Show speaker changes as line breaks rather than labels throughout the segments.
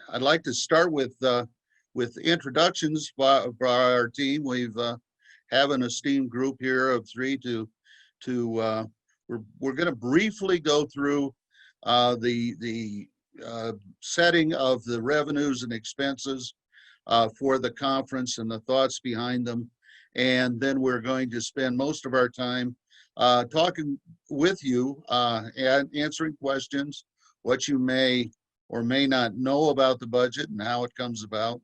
I'd like to start with introductions by our team. We've have an esteemed group here of three we're going to briefly go through the setting of the revenues and expenses for the conference and the thoughts behind them. And then we're going to spend most of our time talking with you and answering questions, what you may or may not know about the budget and how it comes about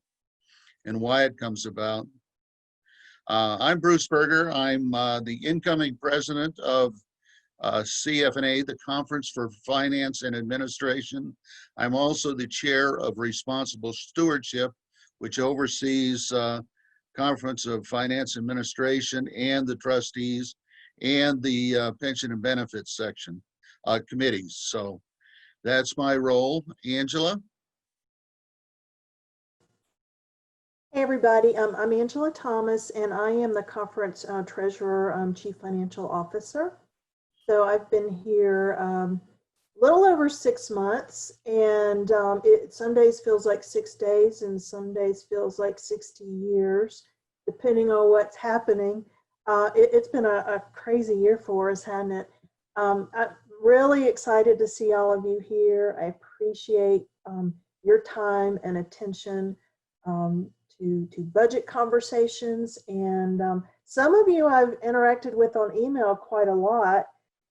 and why it comes about. I'm Bruce Berger. I'm the incoming president of CFNA, the Conference for Finance and Administration. I'm also the chair of Responsible Stewardship, which oversees Conference of Finance Administration and the trustees and the pension and benefits section committees. So that's my role. Angela?
Hey everybody, I'm Angela Thomas and I am the conference treasurer, chief financial officer. So I've been here a little over 6 months, and it some days feels like 6 days and some days feels like 60 years, depending on what's happening. It's been a crazy year for us, hasn't it? I'm really excited to see all of you here. I appreciate your time and attention to budget conversations. And some of you I've interacted with on email quite a lot.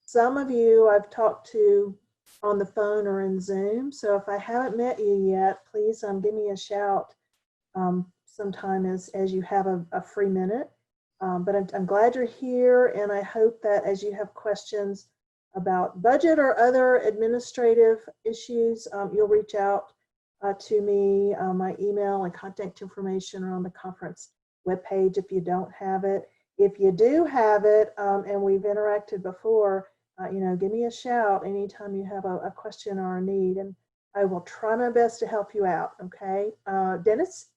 Some of you I've talked to on the phone or in Zoom. So if I haven't met you yet, please give me a shout sometime as you have a free minute. But I'm glad you're here, and I hope that as you have questions about budget or other administrative issues, you'll reach out to me. My email and contact information are on the conference webpage if you don't have it. If you do have it, and we've interacted before, give me a shout anytime you have a question or a need, and I will try my best to help you out, okay? Dennis?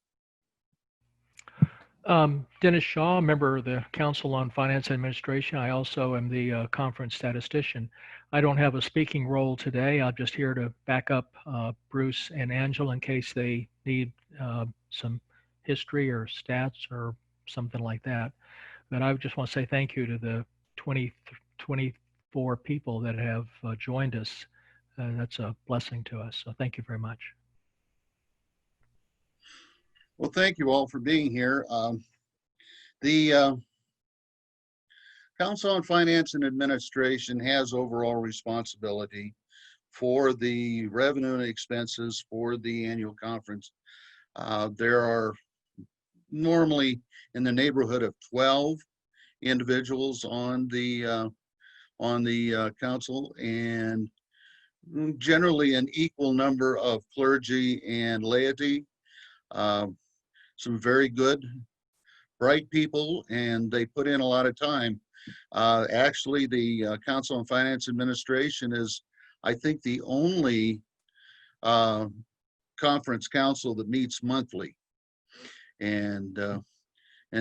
Dennis Shaw, member of the Council on Finance and Administration. I also am the conference statistician. I don't have a speaking role today. I'm just here to back up Bruce and Angela in case they need some history or stats or something like that. But I just want to say thank you to the 24 people that have joined us. That's a blessing to us. So thank you very much.
Well, thank you all for being here. The Council on Finance and Administration has overall responsibility for the revenue and expenses for the annual conference. There are normally in the neighborhood of 12 individuals on the council, and generally an equal number of clergy and laity. Some very good, bright people, and they put in a lot of time. Actually, the Council on Finance Administration is, I think, the only conference council that meets monthly. And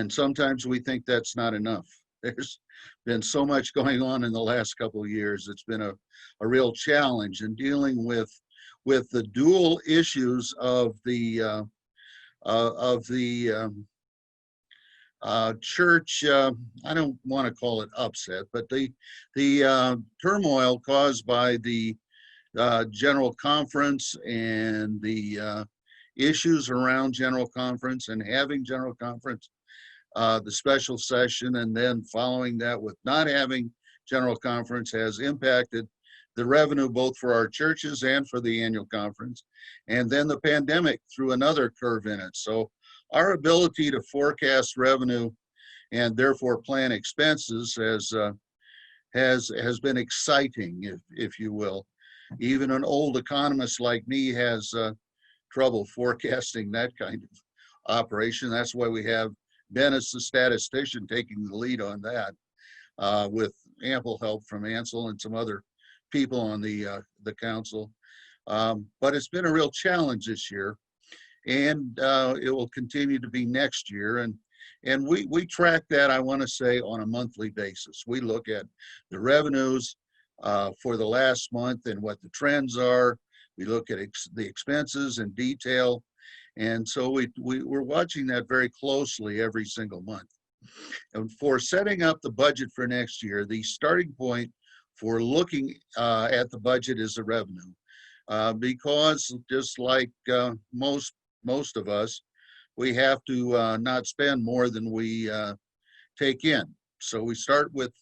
sometimes we think that's not enough. There's been so much going on in the last couple of years. It's been a real challenge in dealing with the dual issues of the church. I don't want to call it upset, but the turmoil caused by the general conference and the issues around general conference and having general conference, the special session, and then following that with not having general conference has impacted the revenue both for our churches and for the annual conference. And then the pandemic threw another curve in it. So our ability to forecast revenue and therefore plan expenses has been exciting, if you will. Even an old economist like me has trouble forecasting that kind of operation. That's why we have Dennis, the statistician, taking the lead on that, with ample help from Ansel and some other people on the council. But it's been a real challenge this year, and it will continue to be next year. And we track that, I want to say, on a monthly basis. We look at the revenues for the last month and what the trends are, We look at the expenses in detail. And so we're watching that very closely every single month. And for setting up the budget for next year, the starting point for looking at the budget is the revenue. Because just like most of us, we have to not spend more than we take in. So we start with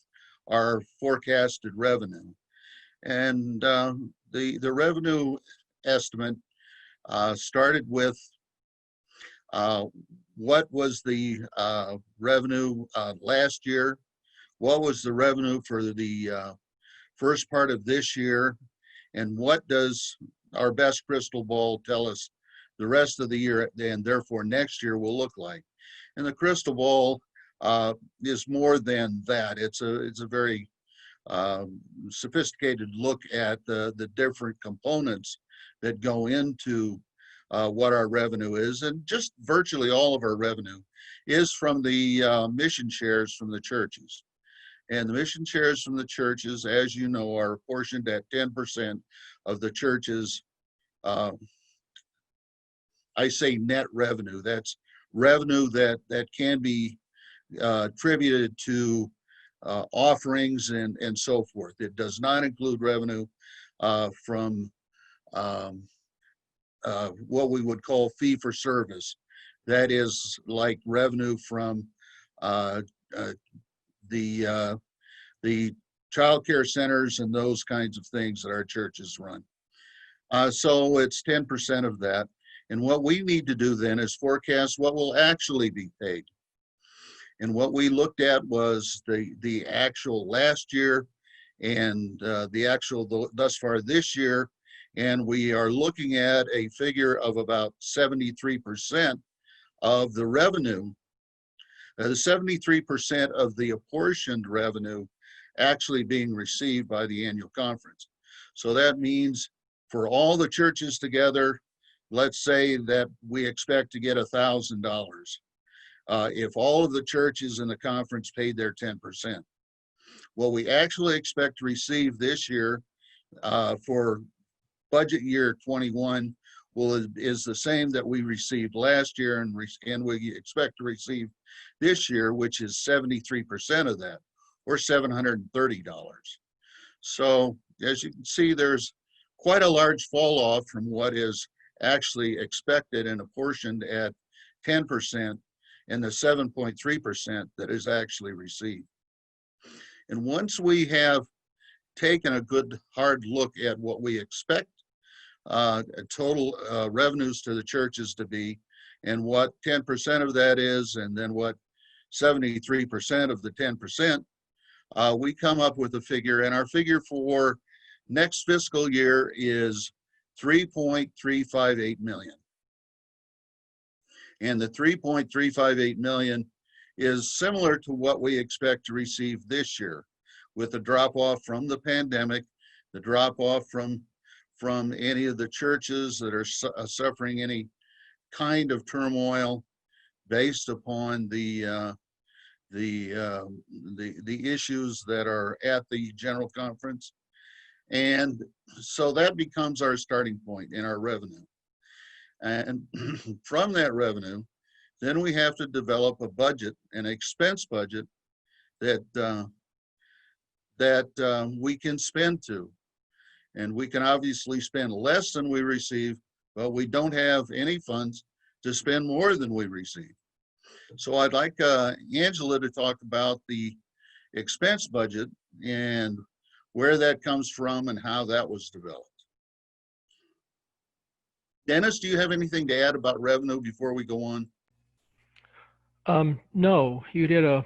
our forecasted revenue. And the revenue estimate started with what was the revenue last year, what was the revenue for the first part of this year, and what does our best crystal ball tell us the rest of the year and therefore next year will look like. And the crystal ball is more than that. It's a very sophisticated look at the different components that go into what our revenue is. And just virtually all of our revenue is from the mission shares from the churches. And the mission shares from the churches, as you know, are apportioned at 10% of the church's, I say net revenue. That's revenue that can be attributed to offerings and so forth. It does not include revenue from what we would call fee for service. That is like revenue from the child care centers and those kinds of things that our churches run. So it's 10% of that. And what we need to do then is forecast what will actually be paid. And what we looked at was the actual last year and the actual thus far this year. And we are looking at a figure of about 73% of the revenue, the 73% of the apportioned revenue actually being received by the annual conference. So that means for all the churches together, let's say that we expect to get $1,000. If all of the churches in the conference paid their 10%. What we actually expect to receive this year for budget year 21 is the same that we received last year and we expect to receive this year, which is 73% of that, or $730. So as you can see, there's quite a large fall off from what is actually expected and apportioned at 10% and the 7.3% that is actually received. And once we have taken a good hard look at what we expect total revenues to the churches to be and what 10% of that is, and then what 73% of the 10%, we come up with a figure, and our figure for next fiscal year is $3.358 million. And the $3.358 million is similar to what we expect to receive this year, with the drop off from the pandemic, the drop off from any of the churches that are suffering any kind of turmoil based upon the issues that are at the general conference. And so that becomes our starting point in our revenue. And from that revenue, then we have to develop a budget, an expense budget that we can spend to. And we can obviously spend less than we receive, but we don't have any funds to spend more than we receive. So I'd like Angela to talk about the expense budget and where that comes from and how that was developed. Dennis, do you have anything to add about revenue before we go on?
No, you did a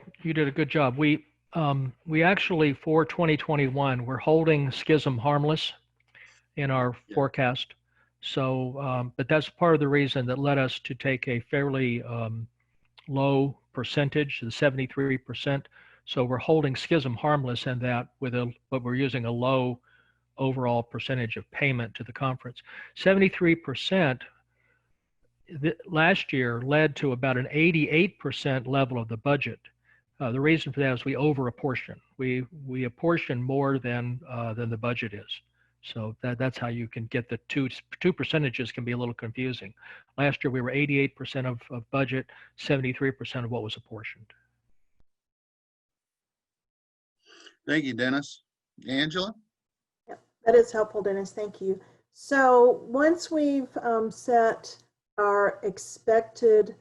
good job. We actually, for 2021, we're holding schism harmless in our forecast. So, but that's part of the reason that led us to take a fairly low percentage, the 73%. So we're holding schism harmless in that but we're using a low overall percentage of payment to the conference. 73% last year led to about an 88% level of the budget. The reason for that is we over apportion. We apportion more than the budget is. So that's how you can get the two percentages can be a little confusing. Last year we were 88% of budget, 73% of what was apportioned.
Thank you, Dennis. Angela?
Yep, that is helpful, Dennis. Thank you. So once we've set our expected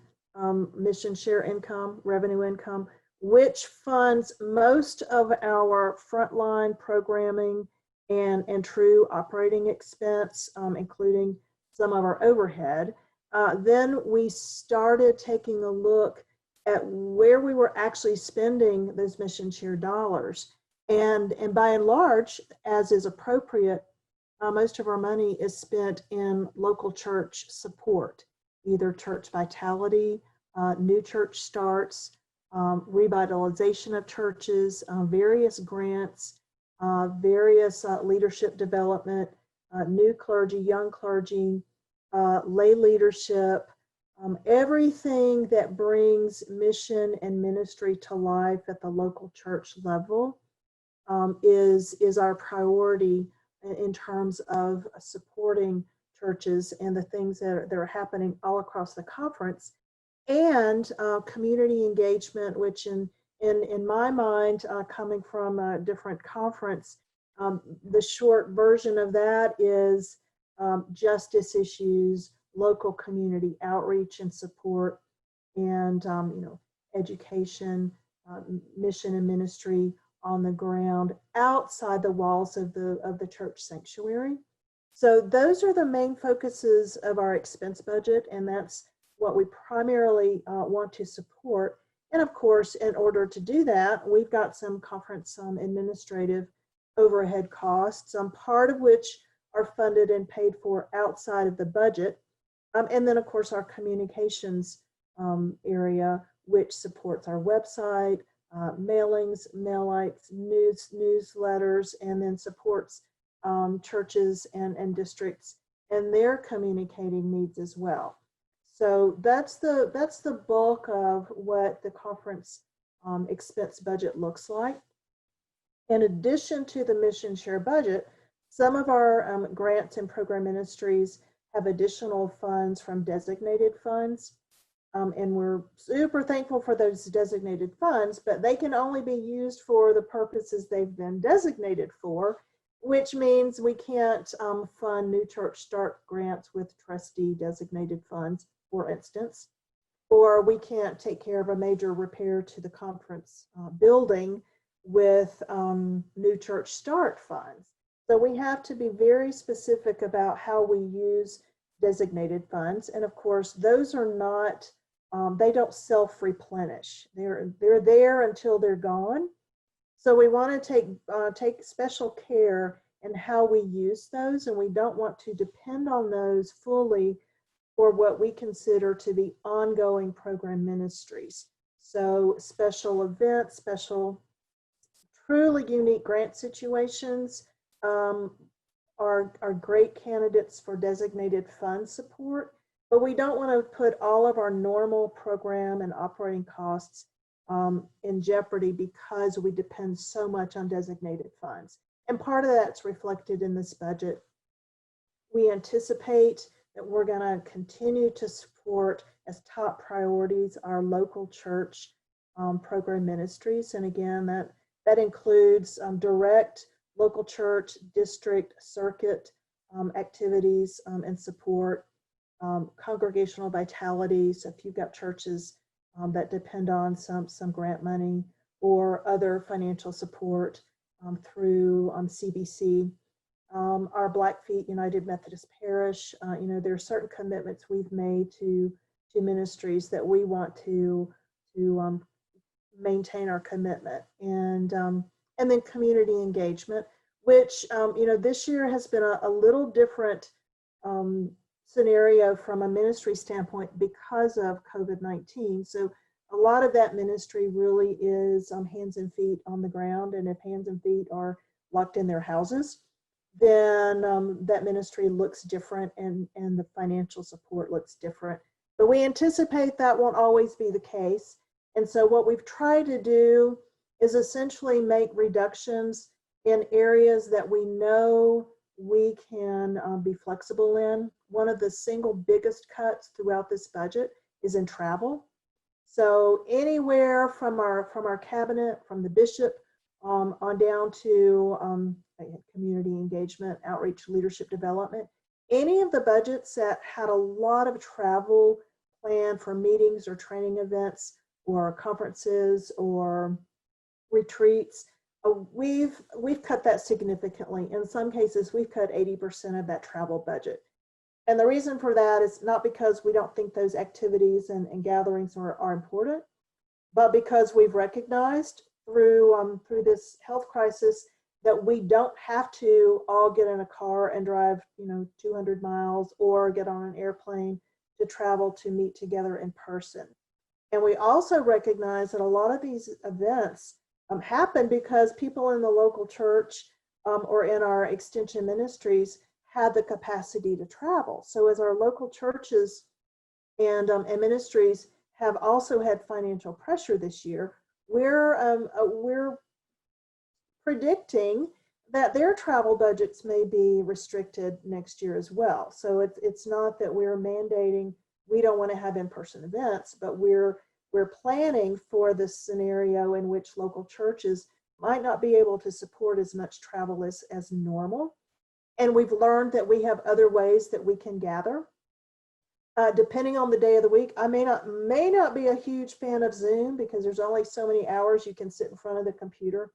mission share income, revenue income, which funds most of our frontline programming and true operating expense, including some of our overhead, then we started taking a look at where we were actually spending those mission share dollars. And by and large, as is appropriate, most of our money is spent in local church support, either church vitality, new church starts, revitalization of churches, various grants, various leadership development, new clergy, young clergy, lay leadership, everything that brings mission and ministry to life at the local church level is our priority in terms of supporting churches and the things that are happening all across the conference, and community engagement, which in my mind, coming from a different conference, the short version of that is justice issues, local community outreach and support, and education, mission and ministry on the ground outside the walls of the church sanctuary. So those are the main focuses of our expense budget, and that's what we primarily want to support. And of course, in order to do that, we've got some conference administrative overhead costs, part of which are funded and paid for outside of the budget. And then of course, our communications area, which supports our website, mailings, mailites, newsletters, and then supports churches and districts and their communicating needs as well. So that's the bulk of what the conference expense budget looks like. In addition to the mission share budget, some of our grants and program ministries have additional funds from designated funds. And we're super thankful for those designated funds, but they can only be used for the purposes they've been designated for, which means we can't fund new church start grants with trustee designated funds, for instance, or we can't take care of a major repair to the conference building with new church start funds. So we have to be very specific about how we use designated funds. And of course, those are not, they don't self-replenish. They're there until they're gone. So we want to take special care in how we use those, and we don't want to depend on those fully for what we consider to be ongoing program ministries. So special events, special truly unique grant situations are great candidates for designated fund support, but we don't want to put all of our normal program and operating costs in jeopardy because we depend so much on designated funds. And part of that's reflected in this budget. We anticipate that we're going to continue to support as top priorities our local church program ministries. And again, that includes direct local church, district, circuit activities and support, congregational vitality. So if you've got churches that depend on some grant money or other financial support through CBC, our Blackfeet United Methodist Parish, there are certain commitments we've made to ministries that we want to maintain our commitment, and then community engagement, which this year has been a little different scenario from a ministry standpoint because of COVID-19. So a lot of that ministry really is hands and feet on the ground, and if hands and feet are locked in their houses, then that ministry looks different, and the financial support looks different. But we anticipate that won't always be the case. And so what we've tried to do is essentially make reductions in areas that we know we can be flexible in. One of the single biggest cuts throughout this budget is in travel. So anywhere from our cabinet, from the bishop, on down to community engagement, outreach, leadership development, any of the budgets that had a lot of travel planned for meetings or training events or conferences or retreats, we've cut that significantly. In some cases, we've cut 80% of that travel budget. And the reason for that is not because we don't think those activities and gatherings are important, but because we've recognized through this health crisis that we don't have to all get in a car and drive 200 miles or get on an airplane to travel to meet together in person. And we also recognize that a lot of these events happen because people in the local church or in our extension ministries had the capacity to travel. So as our local churches and ministries have also had financial pressure this year, we're predicting that their travel budgets may be restricted next year as well. So it's not that we're mandating we don't want to have in-person events, but we're planning for this scenario in which local churches might not be able to support as much travel as normal. And we've learned that we have other ways that we can gather. Depending on the day of the week, I may not be a huge fan of Zoom because there's only so many hours you can sit in front of the computer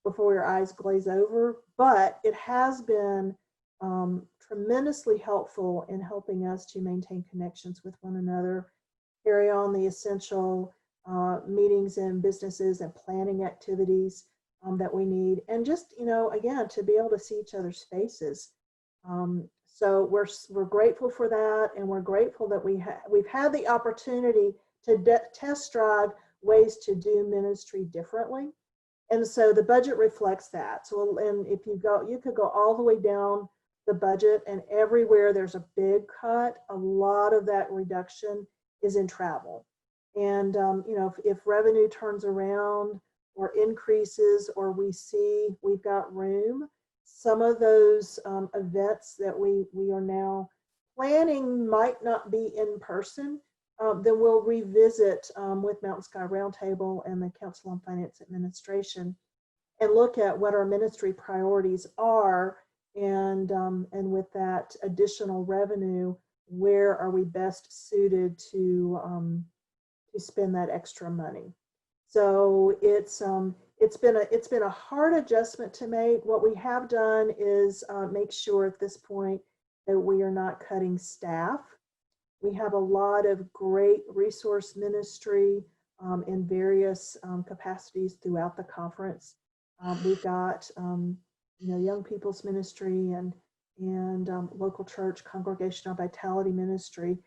before your eyes glaze over, but it has been tremendously helpful in helping us to maintain connections with one another, carry on the essential meetings and businesses and planning activities that we need, and just, again, to be able to see each other's faces. So we're grateful for that, and we're grateful that we've had the opportunity to test drive ways to do ministry differently. And so the budget reflects that. So, and if you could go all the way down the budget, and everywhere there's a big cut, a lot of that reduction is in travel. And, if revenue turns around or increases, or we see we've got room, some of those events that we are now planning might not be in person, then we'll revisit with Mountain Sky Roundtable and the Council on Finance Administration and look at what our ministry priorities are, and with that additional revenue, where are we best suited to spend that extra money. So it's been a hard adjustment to make. What we have done is make sure at this point that we are not cutting staff. We have a lot of great resource ministry in various capacities throughout the conference. We've got young people's ministry and local church congregational vitality ministry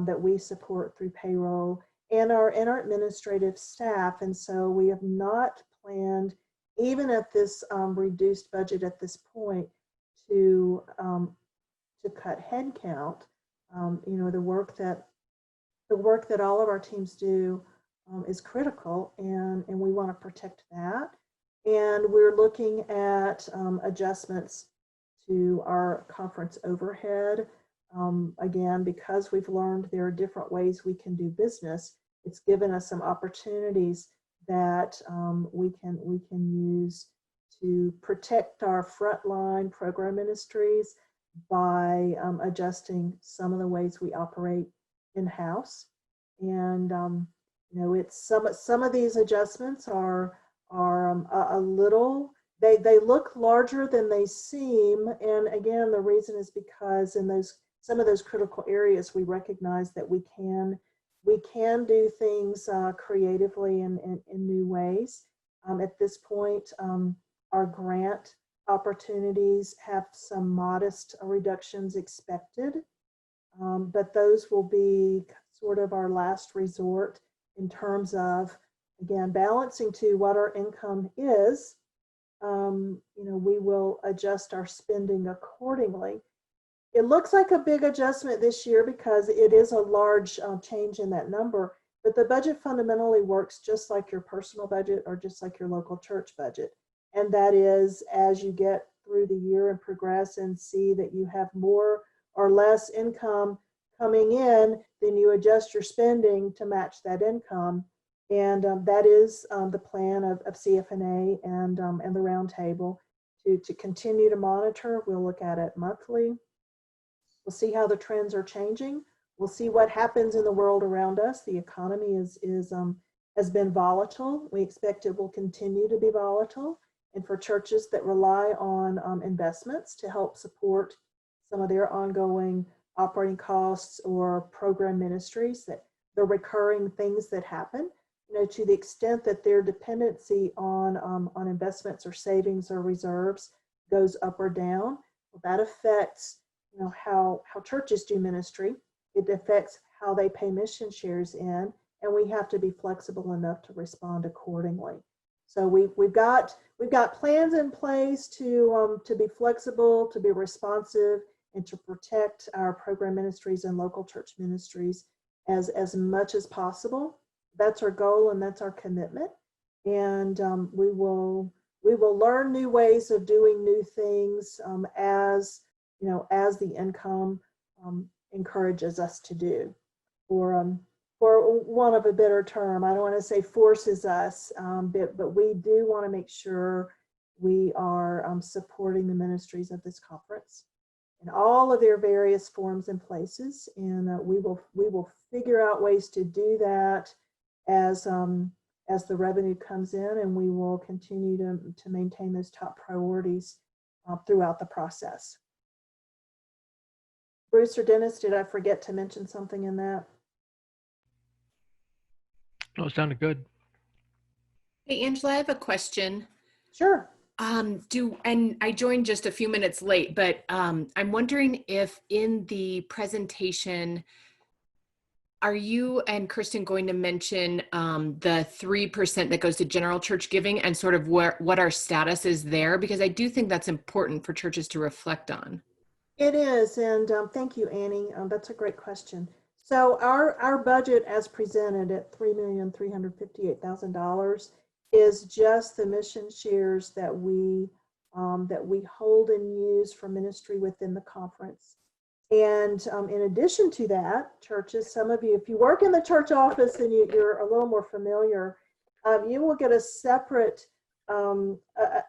that we support through payroll, and our administrative staff. And so we have not planned, even at this reduced budget at this point, to cut headcount. The work that all of our teams do is critical, and we want to protect that. And we're looking at adjustments to our conference overhead. Again, because we've learned there are different ways we can do business, it's given us some opportunities that we can use to protect our frontline program ministries by adjusting some of the ways we operate in-house. And it's some of these adjustments are a little, they look larger than they seem. And again, the reason is because in some of those critical areas, we recognize that we can do things creatively in new ways. At this point, our grant opportunities have some modest reductions expected, but those will be sort of our last resort in terms of, again, balancing to what our income is. We will adjust our spending accordingly. It looks like a big adjustment this year because it is a large change in that number, but the budget fundamentally works just like your personal budget or just like your local church budget. And that is, as you get through the year and progress and see that you have more or less income coming in, then you adjust your spending to match that income. And that is the plan of CFNA and the roundtable to continue to monitor. We'll look at it monthly. We'll see how the trends are changing. We'll see what happens in the world around us. The economy has been volatile. We expect it will continue to be volatile. And for churches that rely on investments to help support some of their ongoing operating costs or program ministries, that the recurring things that happen, to the extent that their dependency on investments or savings or reserves goes up or down, well, that affects how churches do ministry. It affects how they pay mission shares in, and we have to be flexible enough to respond accordingly. So we've got plans in place to be flexible, to be responsive, and to protect our program ministries and local church ministries as much as possible. That's our goal and that's our commitment. And we will learn new ways of doing new things as the income encourages us to do. For want of a better term, I don't want to say forces us, but we do want to make sure we are supporting the ministries of this conference in all of their various forms and places, and we will figure out ways to do that as the revenue comes in, and we will continue to maintain those top priorities throughout the process. Bruce or Dennis, did I forget to mention something in that?
No, it sounded good.
Hey, Angela, I have a question.
Sure.
And I joined just a few minutes late, but I'm wondering if in the presentation, are you and Kristen going to mention the 3% that goes to general church giving and sort of what our status is there? Because I do think that's important for churches to reflect on.
It is, and thank you, Annie. That's a great question. So our budget as presented at $3,358,000 is just the mission shares that we hold and use for ministry within the conference. And in addition to that, churches, some of you, if you work in the church office and you're a little more familiar, you will get a separate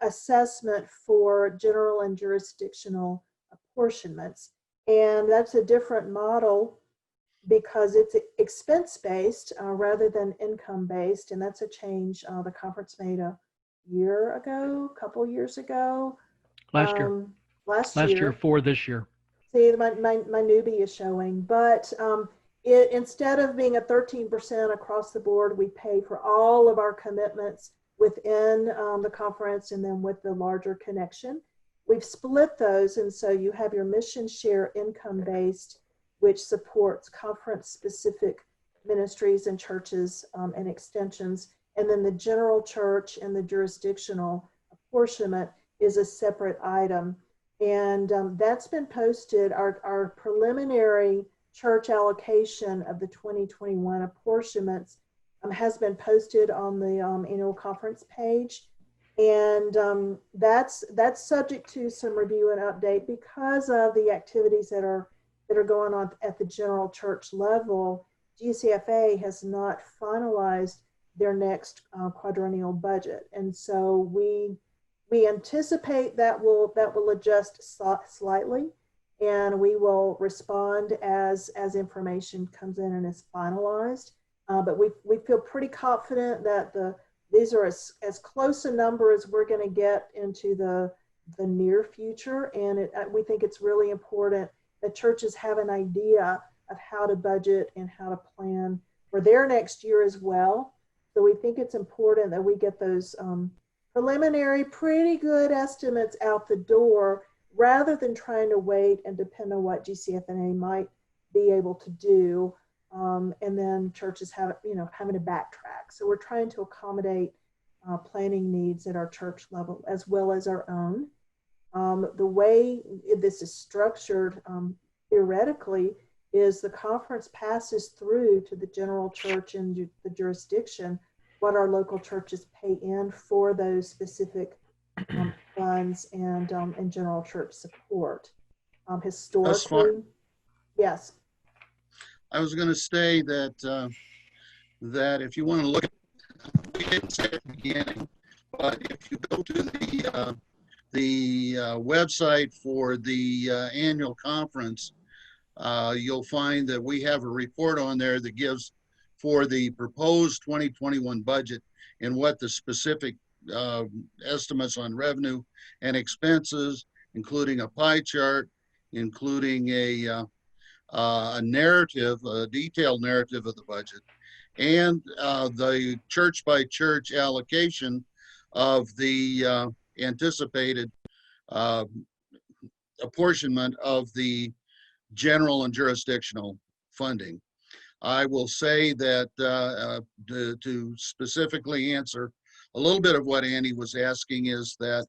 assessment for general and jurisdictional apportionments. And that's a different model because it's expense-based rather than income-based. And that's a change the conference made a couple years ago.
Last year.
Last
year for this year.
See, my newbie is showing, but instead of being a 13% across the board, we pay for all of our commitments within the conference and then with the larger connection. We've split those, and so you have your mission share income-based, which supports conference-specific ministries and churches and extensions, and then the general church and the jurisdictional apportionment is a separate item. And that's been posted. Our preliminary church allocation of the 2021 apportionments has been posted on the annual conference page. And that's subject to some review and update because of the activities that are going on at the general church level. GCFA has not finalized their next quadrennial budget, and so we anticipate that will adjust slightly, and we will respond as information comes in and is finalized. But we feel pretty confident that these are as close a number as we're going to get into the near future, and we think it's really important that churches have an idea of how to budget and how to plan for their next year as well. So we think it's important that we get those preliminary, pretty good estimates out the door rather than trying to wait and depend on what GCFNA might be able to do. And then churches having to backtrack. So we're trying to accommodate planning needs at our church level as well as our own. The way this is structured theoretically is the conference passes through to the general church and the jurisdiction what our local churches pay in for those specific funds and general church support.
Thus far,
Historically, yes.
I was going to say that that if you want to look at, we didn't say at the beginning, but if you go to the website for the annual conference, you'll find that we have a report on there that gives for the proposed 2021 budget and what the specific estimates on revenue and expenses, including a pie chart, including a narrative, a detailed narrative of the budget, and the church by church allocation of the anticipated apportionment of the general and jurisdictional funding. I will say that to specifically answer a little bit of what Andy was asking is that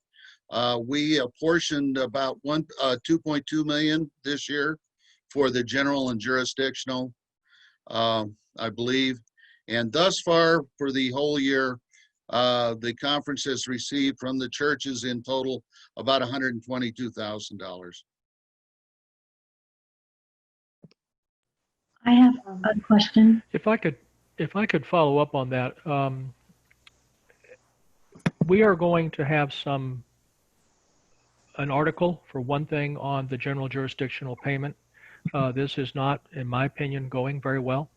we apportioned about 2.2 million this year for the general and jurisdictional, I believe. And thus far for the whole year, the conference has received from the churches in total about $122,000.
I have a question.
If I could follow up on that, we are going to have an article for one thing on the general jurisdictional payment. This is not, in my opinion, going very well.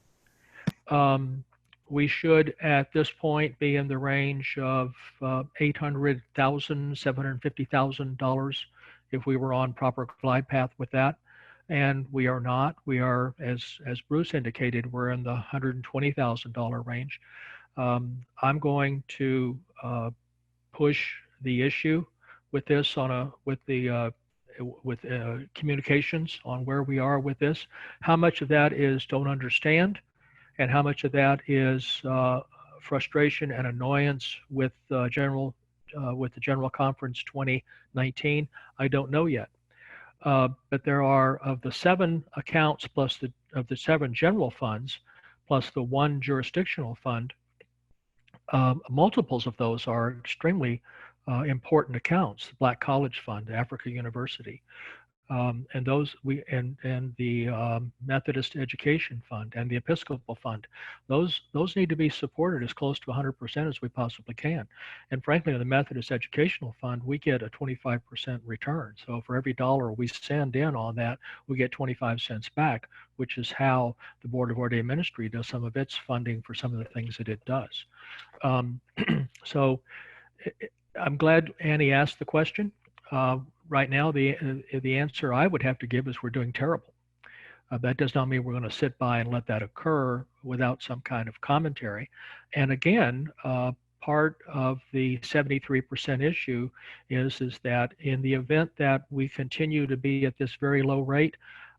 We should, at this point, be in the range of $800,000, $750,000 if we were on proper glide path with that. And we are not. We are, as Bruce indicated, we're in the $120,000 range. I'm going to push the issue with this with communications on where we are with this. How much of that is don't understand, and how much of that is frustration and annoyance with the General Conference 2019? I don't know yet. But there are, of the 7 accounts plus of the 7 general funds plus the 1 jurisdictional fund, multiples of those are extremely important accounts. The Black College Fund, Africa University, and those and the Methodist Education Fund and the Episcopal Fund. Those need to be supported as close to 100% as we possibly can. And frankly, in the Methodist Educational Fund, we get a 25% return. So for every dollar we send in on that, we get 25 cents back, which is how the Board of Ordained Ministry does some of its funding for some of the things that it does. So I'm glad Annie asked the question. Right now, the answer I would have to give is we're doing terrible. That does not mean we're going to sit by and let that occur without some kind of commentary. And again, part of the 73% issue is that in the event that we continue to be at this very low rate,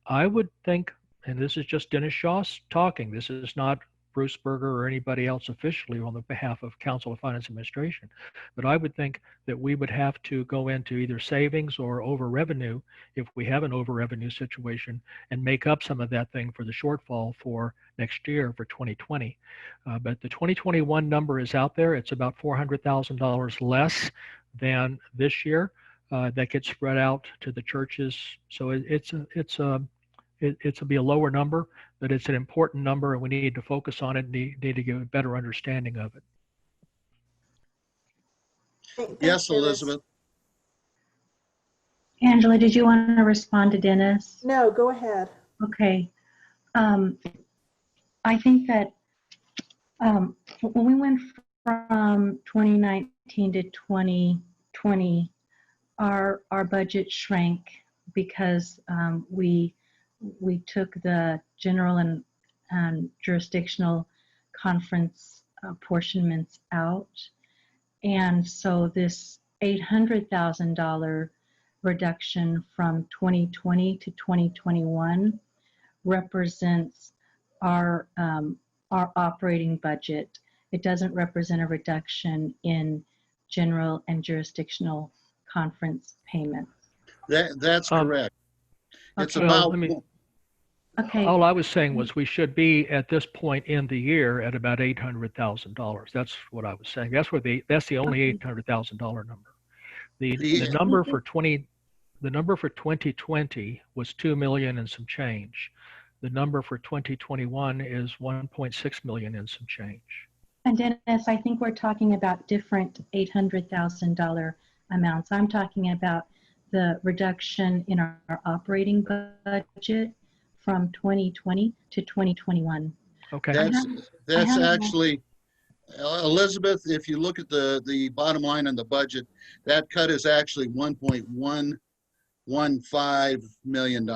I would think, and this is just Dennis Shaw talking, this is not Bruce Berger or anybody else officially on the behalf of Council of Finance Administration. But I would think that we would have to go into either savings or over revenue if we have an over revenue situation and make up some of that thing for the shortfall for next year for 2020. But the 2021 number is out there. It's about $400,000 less than this year. That gets spread out to the churches. So it'll be a lower number, but it's an important number, and we need to focus on it and need to give a better understanding of it.
Yes, Elizabeth.
Angela, did you want to respond to Dennis?
No, go ahead.
Okay. I think that when we went from 2019 to 2020, our budget shrank because we took the general and jurisdictional conference apportionments out. And so this $800,000 reduction from 2020 to 2021 represents our operating budget. It doesn't represent a reduction in general and jurisdictional conference payments.
That's correct. It's
Okay.
about,
Okay.
All I was saying was we should be at this point in the year at about $800,000. That's what I was saying. That's the only $800,000 number. The number for 2020 was 2 million and some change. The number for 2021 is 1.6 million and some change.
And Dennis, I think we're talking about different $800,000 amounts. I'm talking about the reduction in our operating budget from 2020 to 2021.
Okay.
That's actually, Elizabeth, if you look at the bottom line on the budget, that cut is actually $1.115 million.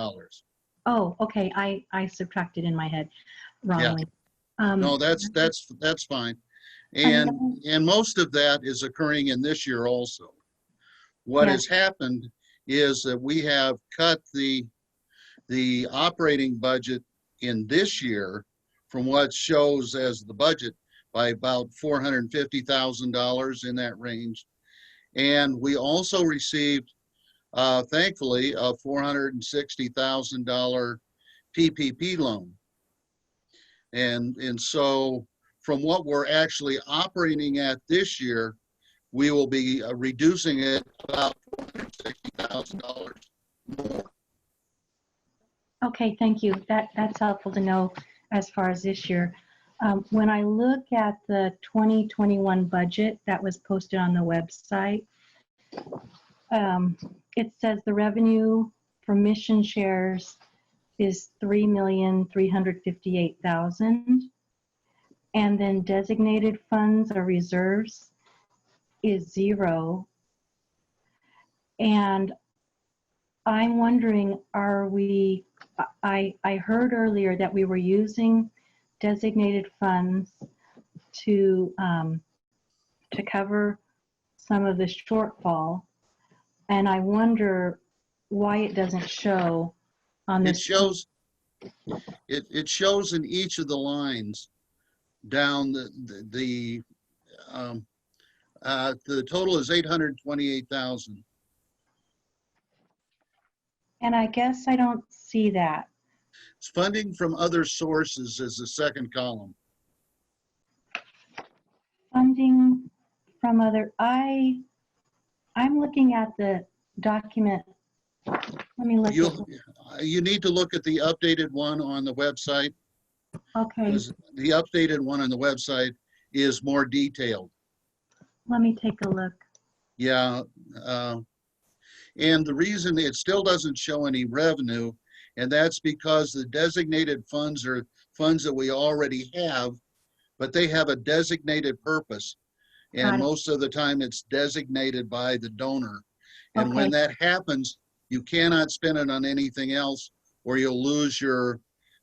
Oh, okay. I subtracted in my head wrongly.
No, that's fine. And most of that is occurring in this year also. What has happened is that we have cut the operating budget in this year from what shows as the budget by about $450,000 in that range. And we also received, thankfully, a $460,000 PPP loan. And so from what we're actually operating at this year, we will be reducing it about $460,000 more.
Okay, thank you. That's helpful to know as far as this year. When I look at the 2021 budget that was posted on the website, it says the revenue for mission shares is $3,358,000, and then designated funds or reserves is 0. And I'm wondering, I heard earlier that we were using designated funds to cover some of the shortfall, and I wonder why it doesn't show on this.
It shows in each of the lines down the total is 828,000.
And I guess I don't see that.
It's funding from other sources as the second column.
Funding from other, I'm looking at the document. Let me look.
You need to look at the updated one on the website.
Okay,
The updated one on the website is more detailed.
let me take a look.
Yeah. And the reason it still doesn't show any revenue, and that's because the designated funds are funds that we already have, but they have a designated purpose. And most of the time it's designated by the donor. And when that happens, you cannot spend it on anything else or you'll lose your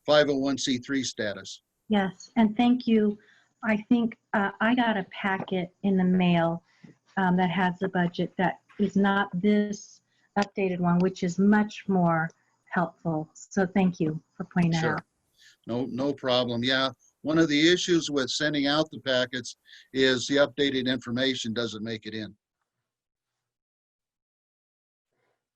501c3 status.
Yes, and thank you. I think I got a packet in the mail that has the budget that is not this updated one, which is much more helpful. So thank you for pointing that out.
No problem. Yeah, one of the issues with sending out the packets is the updated information doesn't make it in.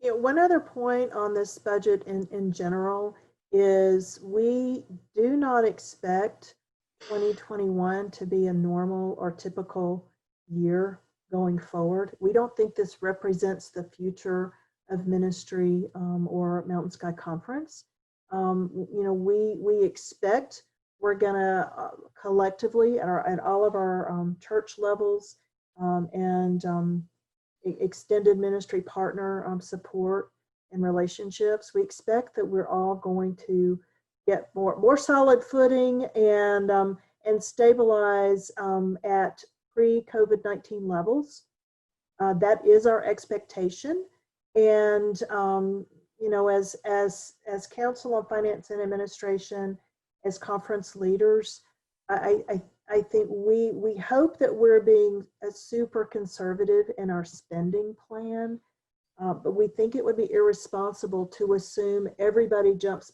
Yeah, one other point on this budget in general is we do not expect 2021 to be a normal or typical year going forward. We don't think this represents the future of ministry or Mountain Sky Conference. We expect we're gonna collectively at all of our church levels and extended ministry partner support and relationships, we expect that we're all going to get more solid footing and stabilize at pre-COVID-19 levels. That is our expectation. And as Council on Finance and Administration, as conference leaders, I think we hope that we're being super conservative in our spending plan, but we think it would be irresponsible to assume everybody jumps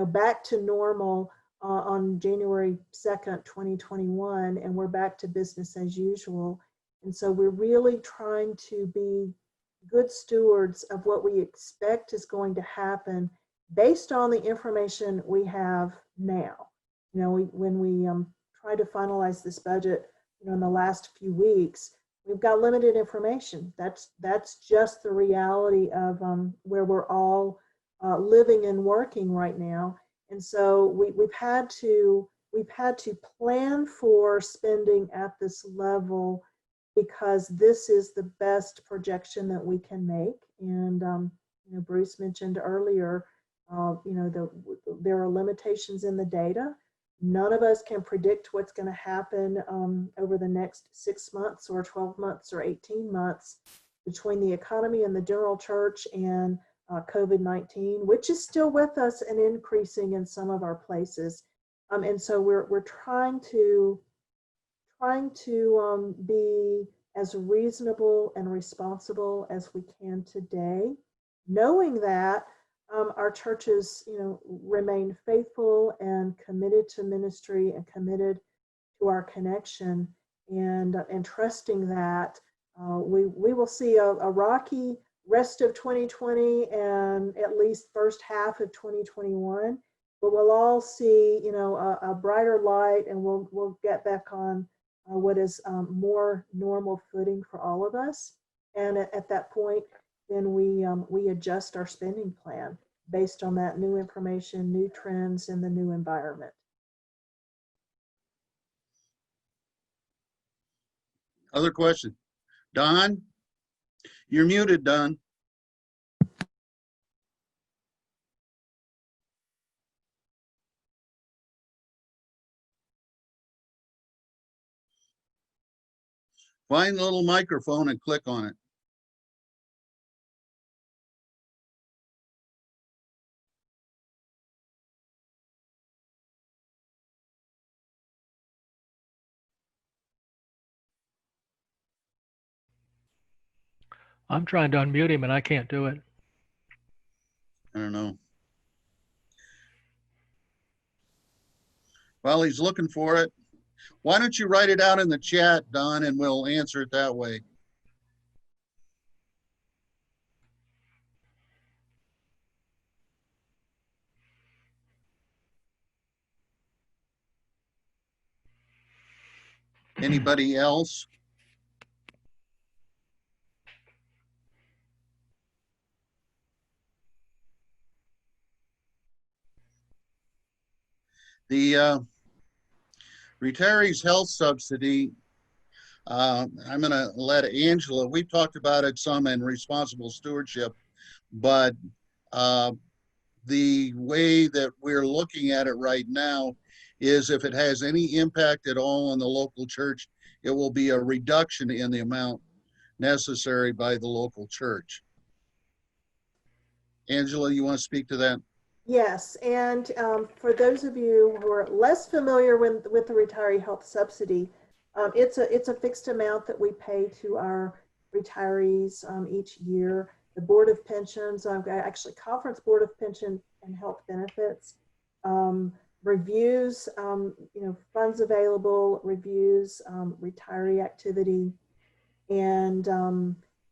back to normal on January 2nd, 2021, and we're back to business as usual. And so we're really trying to be good stewards of what we expect is going to happen based on the information we have now. When we try to finalize this budget, in the last few weeks, we've got limited information. That's just the reality of where we're all living and working right now. And so we've had to plan for spending at this level because this is the best projection that we can make. And Bruce mentioned earlier, there are limitations in the data. None of us can predict what's going to happen over the next 6 months or 12 months or 18 months between the economy and the general church and COVID-19, which is still with us and increasing in some of our places. And so we're trying to be as reasonable and responsible as we can today, knowing that our churches, remain faithful and committed to ministry and committed to our connection, and trusting that we will see a rocky rest of 2020 and at least first half of 2021, but we'll all see, a brighter light, and we'll get back on what is more normal footing for all of us. And at that point, then we adjust our spending plan based on that new information, new trends, and the new environment.
Other question? Don? You're muted, Don. Find the little microphone and click on it.
I'm trying to unmute him and I can't do it.
I don't know. While he's looking for it, why don't you write it out in the chat, Don, and we'll answer it that way. Anybody else? The retirees' health subsidy, I'm going to let Angela, we've talked about it some in responsible stewardship, but the way that we're looking at it right now is if it has any impact at all on the local church, it will be a reduction in the amount necessary by the local church. Angela, you want to speak to that?
Yes, and for those of you who are less familiar with the retiree health subsidy, it's a fixed amount that we pay to our retirees each year. The Board of Pensions, actually Conference Board of Pension and Health Benefits, reviews, funds available, reviews retiree activity, and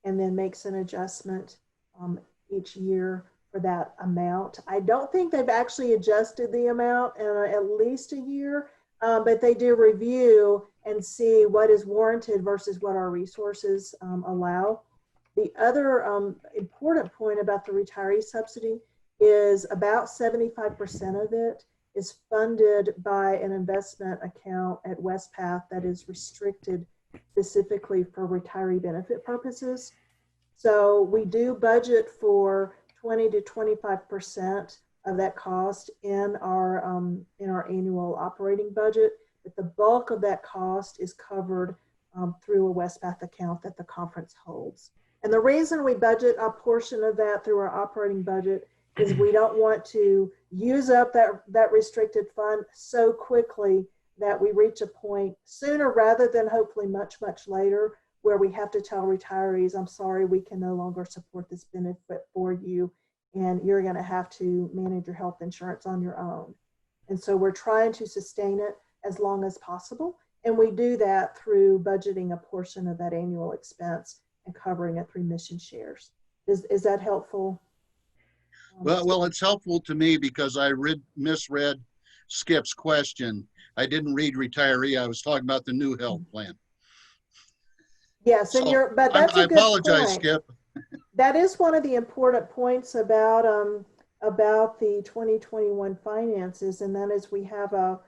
then makes an adjustment each year for that amount. I don't think they've actually adjusted the amount in at least a year, but they do review and see what is warranted versus what our resources allow. The other important point about the retiree subsidy is about 75% of it is funded by an investment account at WestPath that is restricted specifically for retiree benefit purposes. So we do budget for 20 to 25% of that cost in our annual operating budget, but the bulk of that cost is covered through a WestPath account that the conference holds. And the reason we budget a portion of that through our operating budget is we don't want to use up that restricted fund so quickly that we reach a point sooner rather than hopefully much, much later where we have to tell retirees, I'm sorry, we can no longer support this benefit for you, and you're going to have to manage your health insurance on your own. And so we're trying to sustain it as long as possible. And we do that through budgeting a portion of that annual expense and covering it through mission shares. Is that helpful?
Well, it's helpful to me because I misread Skip's question. I didn't read retiree. I was talking about the new health plan.
Yes, and
So
but that's
I
a good
apologize,
point.
Skip.
That is one of the important points about the 2021 finances, and that is we have a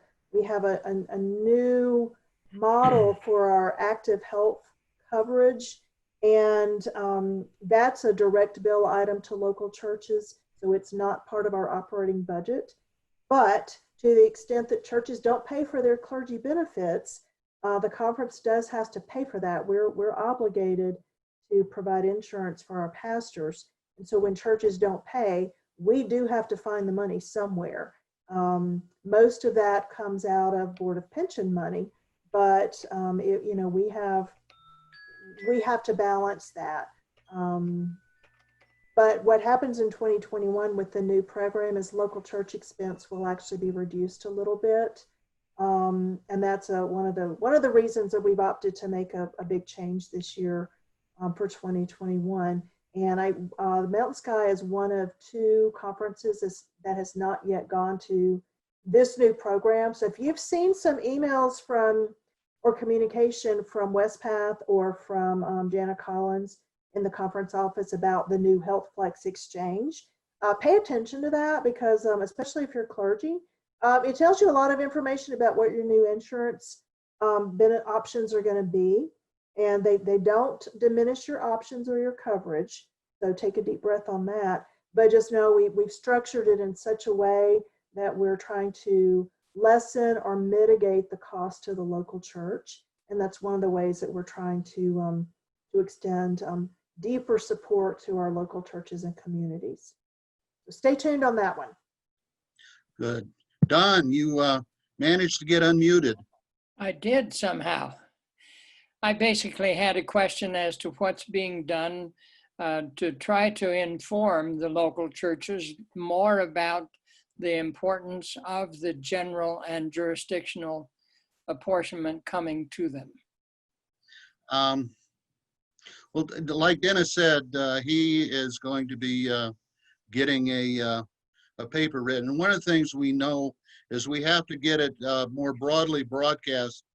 new model for our active health coverage, and that's a direct bill item to local churches, so it's not part of our operating budget. But to the extent that churches don't pay for their clergy benefits, the conference does has to pay for that. We're obligated to provide insurance for our pastors. And so when churches don't pay, we do have to find the money somewhere. Most of that comes out of Board of Pension money, but we have to balance that. But what happens in 2021 with the new program is local church expense will actually be reduced a little bit. And that's one of the reasons that we've opted to make a big change this year for 2021. And the Mountain Sky is one of two conferences that has not yet gone to this new program. So if you've seen some emails or communication from Westpath or from Jana Collins in the conference office about the new HealthFlex exchange, pay attention to that, because especially if you're clergy, it tells you a lot of information about what your new insurance benefit options are going to be. And they don't diminish your options or your coverage. So take a deep breath on that. But just know we've structured it in such a way that we're trying to lessen or mitigate the cost to the local church. And that's one of the ways that we're trying to extend deeper support to our local churches and communities. So stay tuned on that one.
Good. Don, you managed to get unmuted.
I did somehow. I basically had a question as to what's being done to try to inform the local churches more about the importance of the general and jurisdictional apportionment coming to them.
Well, like Dennis said, he is going to be getting a paper written. And one of the things we know is we have to get it more broadly broadcast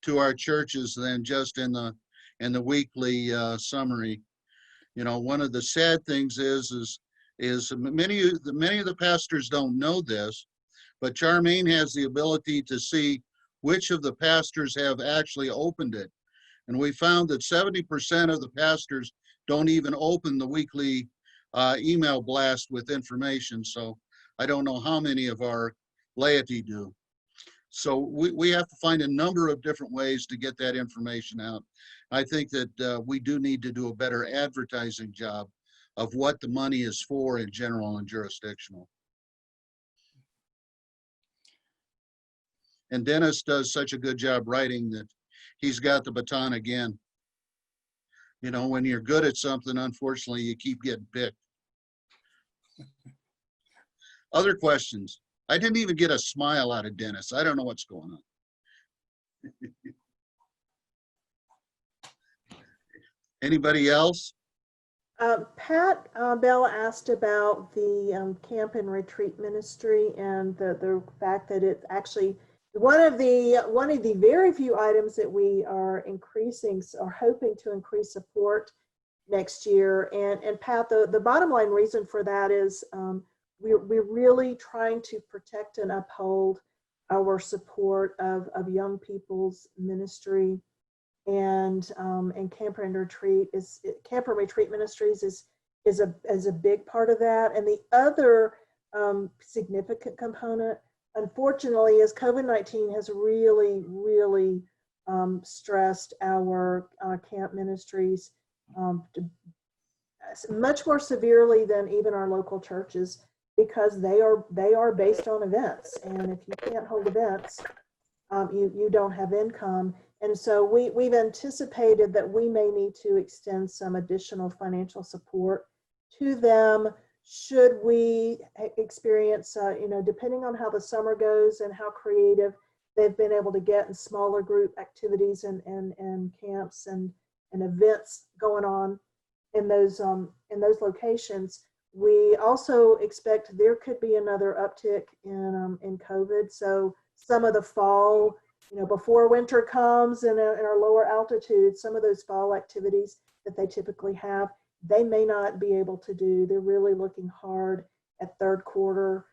to our churches than just in the weekly summary. You know, one of the sad things is many of the pastors don't know this, but Charmaine has the ability to see which of the pastors have actually opened it. And we found that 70% of the pastors don't even open the weekly email blast with information. So I don't know how many of our laity do. So we have to find a number of different ways to get that information out. I think that we do need to do a better advertising job of what the money is for in general and jurisdictional. And Dennis does such a good job writing that he's got the baton again. You know, when you're good at something, unfortunately, you keep getting picked. Other questions? I didn't even get a smile out of Dennis. I don't know what's going on. Anybody else?
Pat Bell asked about the camp and retreat ministry and the fact that it's actually one of the very few items that we are increasing or hoping to increase support next year. And Pat, the bottom line reason for that is we're really trying to protect and uphold our support of young people's ministry, and camper and retreat ministries is a big part of that. And the other significant component, unfortunately, is COVID-19 has really stressed our camp ministries much more severely than even our local churches, because they are based on events, and if you can't hold events, you don't have income. And so we've anticipated that we may need to extend some additional financial support to them should we experience, depending on how the summer goes and how creative they've been able to get in smaller group activities and camps and events going on in those locations. We also expect there could be another uptick in COVID. So some of the fall before winter comes in our lower altitudes, some of those fall activities that they typically have, they may not be able to do. They're really looking hard at third quarter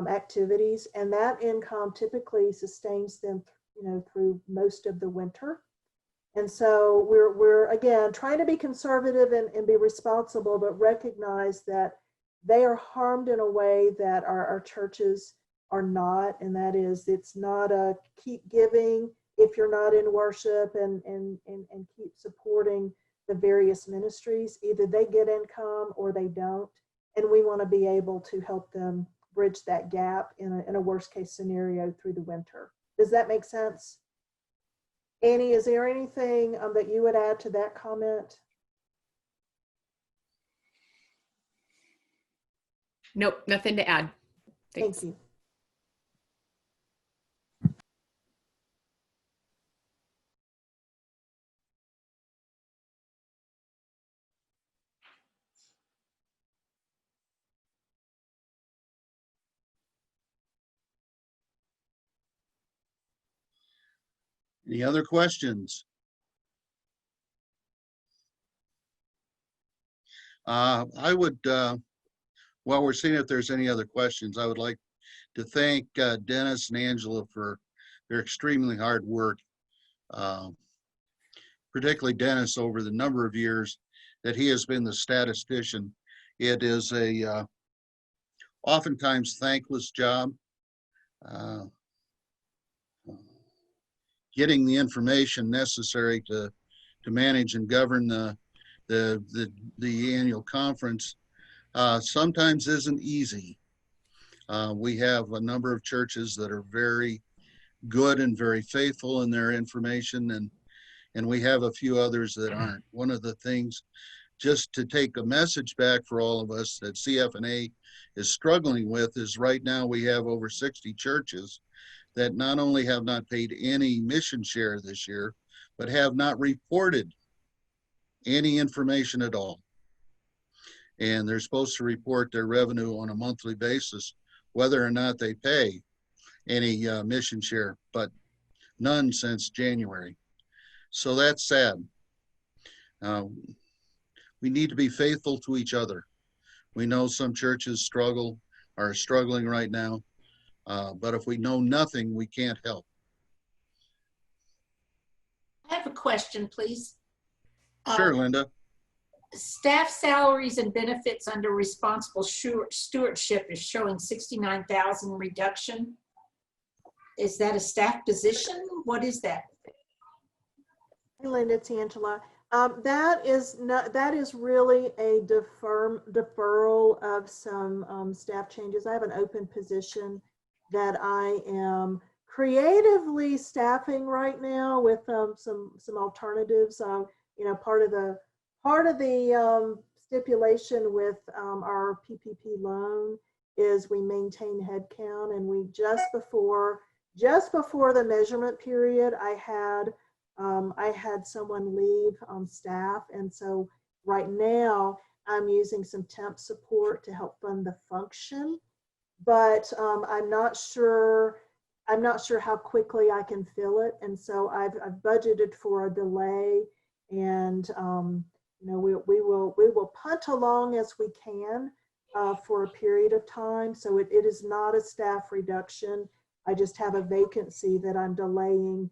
activities, and that income typically sustains them, through most of the winter. And so we're again trying to be conservative and be responsible, but recognize that they are harmed in a way that our churches are not, and that is, it's not a keep giving if you're not in worship and keep supporting the various ministries. Either they get income or they don't, and we want to be able to help them bridge that gap in a worst case scenario through the winter. Does that make sense? Annie, is there anything that you would add to that comment?
Nope, nothing to add. Thanks.
Thank you.
Any other questions? I would, while we're seeing if there's any other questions, I would like to thank Dennis and Angela for their extremely hard work, particularly Dennis over the number of years that he has been the statistician. It is a oftentimes thankless job. Getting the information necessary to manage and govern the annual conference sometimes isn't easy. We have a number of churches that are very good and very faithful in their information, and we have a few others that aren't. One of the things, just to take a message back for all of us that CFNA is struggling with, is right now we have over 60 churches that not only have not paid any mission share this year, but have not reported any information at all. And they're supposed to report their revenue on a monthly basis, whether or not they pay any mission share, but none since January. So that's sad. We need to be faithful to each other. We know some churches are struggling right now. But if we know nothing, we can't help.
I have a question, please.
Sure, Linda.
Staff salaries and benefits under responsible stewardship is showing 69,000 reduction. Is that a staff position? What is that?
Hey, Linda, it's Angela. That is really a deferral of some staff changes. I have an open position that I am creatively staffing right now with some alternatives. Part of the stipulation with our PPP loan is we maintain headcount, and we just before the measurement period, I had someone leave staff, and so right now I'm using some temp support to help fund the function. But I'm not sure how quickly I can fill it, and so I've budgeted for a delay, and we will punt along as we can for a period of time. So it is not a staff reduction. I just have a vacancy that I'm delaying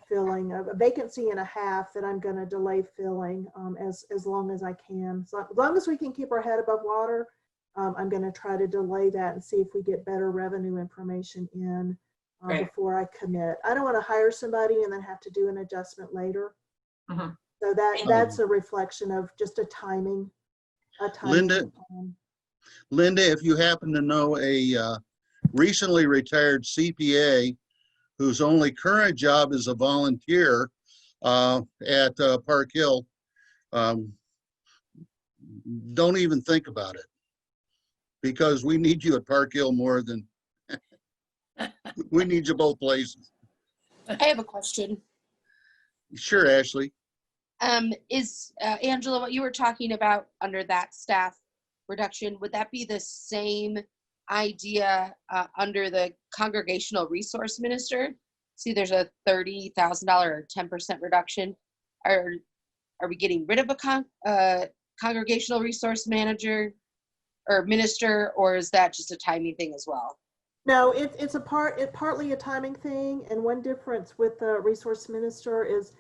filling, a vacancy and a half that I'm going to delay filling as long as I can. So as long as we can keep our head above water. I'm going to try to delay that and see if we get better revenue information in before I commit. I don't want to hire somebody and then have to do an adjustment later. So that's a reflection of just a timing.
Linda, if you happen to know a recently retired CPA whose only current job is a volunteer at Park Hill, don't even think about it. Because we need you at Park Hill more than we need you both places.
I have a question.
Sure, Ashley.
Is Angela, what you were talking about under that staff reduction, would that be the same idea under the congregational resource minister? see there's a $30,000 or 10% reduction. Are we getting rid of a congregational resource manager or minister, or is that just a timing thing as well?
No, it's partly a timing thing, and one difference with the resource minister is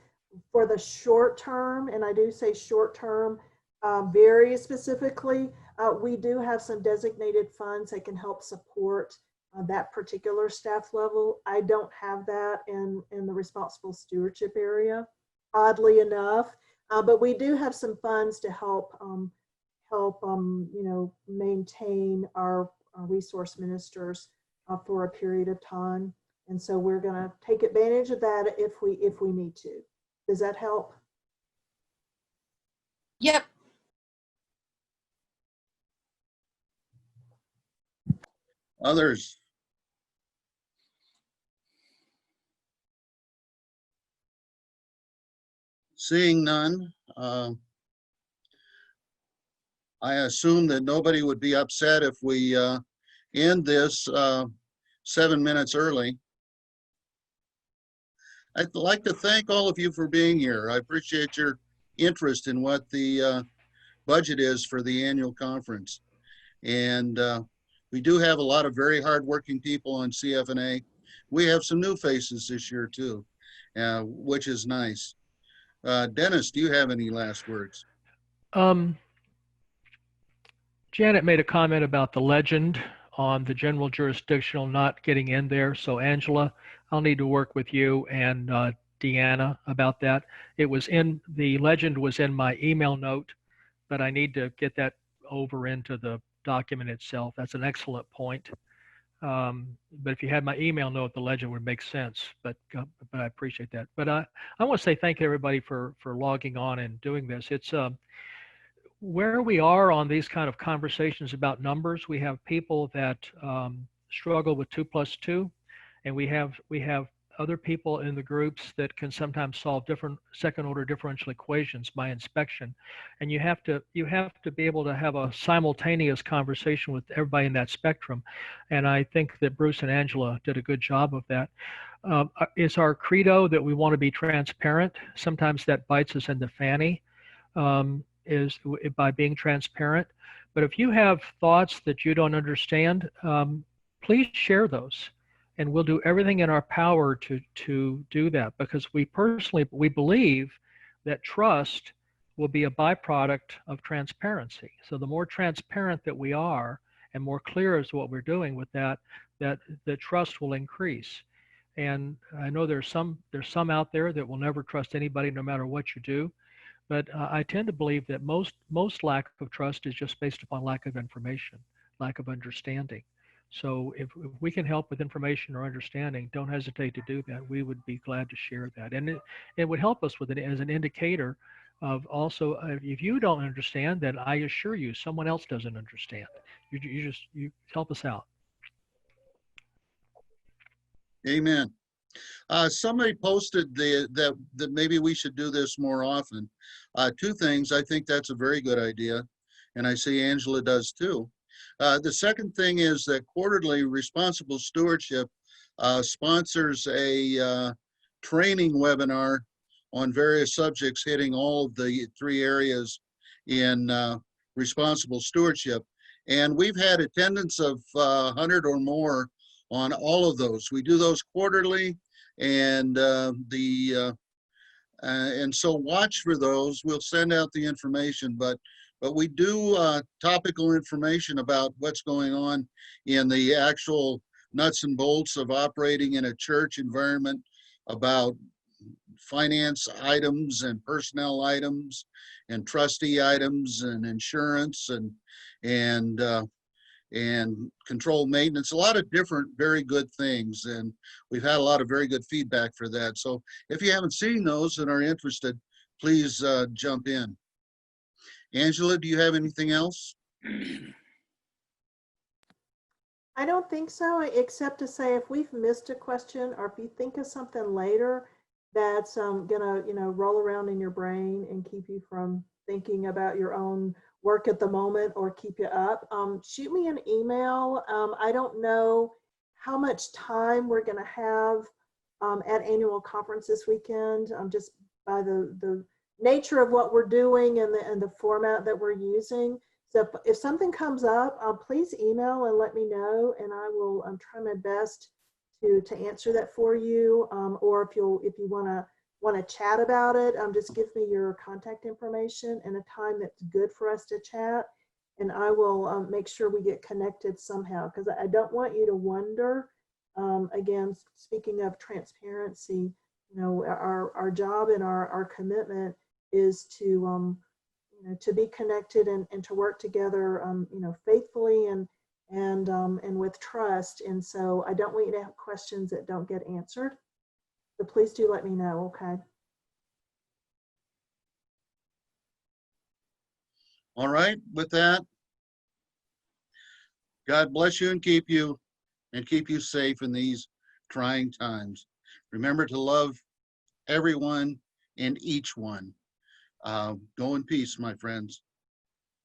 for the short term, and I do say short term very specifically, we do have some designated funds that can help support that particular staff level. I don't have that in the responsible stewardship area, oddly enough, but we do have some funds to help maintain our resource ministers for a period of time. And so we're going to take advantage of that if we need to. Does that help?
Yep.
Others? Seeing none, I assume that nobody would be upset if we end this 7 minutes early. I'd like to thank all of you for being here. I appreciate your interest in what the budget is for the annual conference. And we do have a lot of very hardworking people on CFNA. We have some new faces this year too, which is nice. Dennis, do you have any last words?
Janet made a comment about the legend on the general jurisdictional not getting in there. So Angela, I'll need to work with you and Deanna about that. The legend was in my email note, but I need to get that over into the document itself. That's an excellent point. But if you had my email note, the legend would make sense, but I appreciate that. But I want to say thank you everybody for logging on and doing this. It's where we are on these kind of conversations about numbers. We have people that struggle with 2 + 2, and we have other people in the groups that can sometimes solve different second order differential equations by inspection, and you have to be able to have a simultaneous conversation with everybody in that spectrum. And I think that Bruce and Angela did a good job of that. It's our credo that we want to be transparent. Sometimes that bites us in the fanny. Is by being transparent. But if you have thoughts that you don't understand, please share those. And we'll do everything in our power to do that, because we believe that trust will be a byproduct of transparency. So the more transparent that we are and more clear as to what we're doing with that the trust will increase. And I know there's some out there that will never trust anybody no matter what you do. But I tend to believe that most lack of trust is just based upon lack of information, lack of understanding. So if we can help with information or understanding, don't hesitate to do that. We would be glad to share that. And it would help us with it as an indicator of also, if you don't understand, then I assure you someone else doesn't understand. You help us out.
Amen. Somebody posted that maybe we should do this more often. 2 things. I think that's a very good idea, and I see Angela does too. The second thing is that Quarterly Responsible Stewardship sponsors a training webinar on various subjects hitting all of the 3 areas in responsible stewardship. And we've had attendance of 100 or more on all of those. We do those quarterly, and and so watch for those. We'll send out the information, but we do topical information about what's going on in the actual nuts and bolts of operating in a church environment, about finance items and personnel items and trustee items and insurance and control maintenance, a lot of different very good things, and we've had a lot of very good feedback for that. So if you haven't seen those and are interested, please jump in. Angela, do you have anything else?
I don't think so, except to say if we've missed a question or if you think of something later that's gonna roll around in your brain and keep you from thinking about your own work at the moment or keep you up, shoot me an email. I don't know how much time we're going to have at annual conference this weekend, just by the nature of what we're doing and the format that we're using. So if something comes up, please email and let me know, and I will try my best to answer that for you. Or if you want to chat about it, just give me your contact information and a time that's good for us to chat, and I will make sure we get connected somehow, because I don't want you to wonder. Again, speaking of transparency, you know, our job and our commitment is to you know, to be connected and to work together, you know, faithfully and with trust. And so I don't want you to have questions that don't get answered. So please do let me know, okay?
All right, with that, God bless you and keep you safe in these trying times. Remember to love everyone and each one. Go in peace, my friends.